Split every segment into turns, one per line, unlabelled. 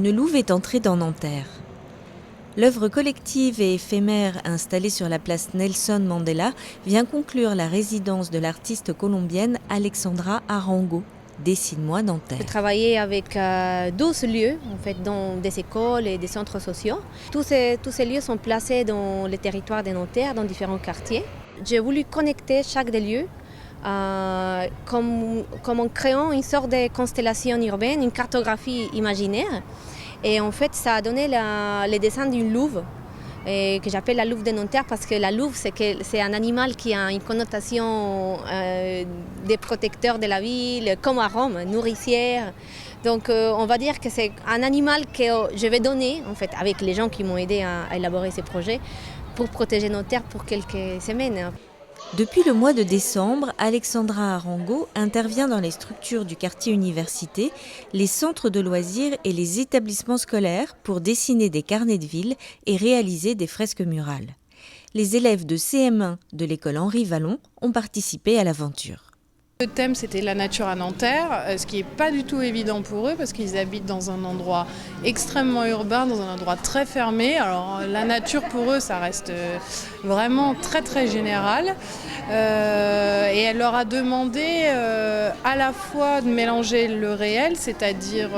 une louve est entrée dans Nanterre. L'œuvre collective et éphémère installée sur la place Nelson Mandela vient conclure la résidence de l'artiste colombienne Alexandra Arango. Dessine-moi Nanterre.
J'ai travaillé avec 12 lieux, en fait, dans des écoles et des centres sociaux. Tous ces lieux sont placés dans le territoire de Nanterre, dans différents quartiers. J'ai voulu connecter chaque des lieux comme en créant une sorte de constellation urbaine, une cartographie imaginaire. Et en fait, ça a donné le dessin d'une louve, que j'appelle la louve de Nanterre parce que la louve, c'est un animal qui a une connotation des protecteurs de la ville, comme à Rome, nourricière. Donc on va dire que c'est un animal que je vais donner, en fait, avec les gens qui m'ont aidé à élaborer ces projets, pour protéger Nanterre pour quelques semaines.
Depuis le mois de décembre, Alexandra Arango intervient dans les structures du quartier université, les centres de loisirs et les établissements scolaires pour dessiner des carnets de ville et réaliser des fresques murales. Les élèves de CM1 de l'école Henri Vallon ont participé à l'aventure.
Le thème, c'était la nature à Nanterre, ce qui n'est pas du tout évident pour eux parce qu'ils habitent dans un endroit extrêmement urbain, dans un endroit très fermé. Alors la nature pour eux, ça reste vraiment très très général. Et elle leur a demandé à la fois de mélanger le réel, c'est-à-dire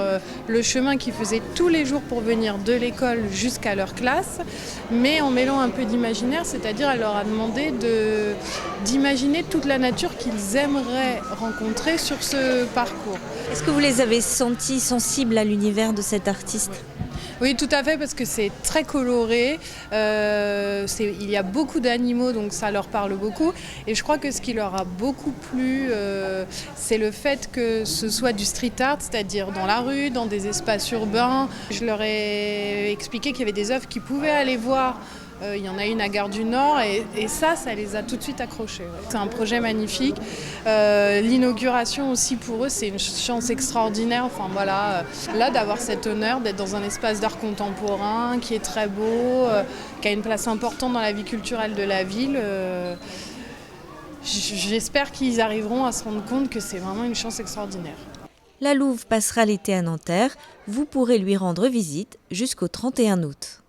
le chemin qu'ils faisaient tous les jours pour venir de l'école jusqu'à leur classe, mais en mêlant un peu d'imaginaire, c'est-à-dire elle leur a demandé d'imaginer toute la nature qu'ils aimeraient rencontrer sur ce parcours.
Est-ce que vous les avez sentis sensibles à l'univers de cet artiste ?
Oui, tout à fait, parce que c'est très coloré, il y a beaucoup d'animaux, donc ça leur parle beaucoup. Et je crois que ce qui leur a beaucoup plu, c'est le fait que ce soit du street art, c'est-à-dire dans la rue, dans des espaces urbains. Je leur ai expliqué qu'il y avait des œuvres qu'ils pouvaient aller voir. Il y en a une à Gare du Nord et ça les a tout de suite accrochés. Ouais. C'est un projet magnifique. L'inauguration aussi pour eux, c'est une chance extraordinaire. Enfin voilà, là d'avoir cet honneur d'être dans un espace d'art contemporain qui est très beau, qui a une place importante dans la vie culturelle de la ville. J'espère qu'ils arriveront à se rendre compte que c'est vraiment une chance extraordinaire.
La louve passera l'été à Nanterre. Vous pourrez lui rendre visite jusqu'au 31 août.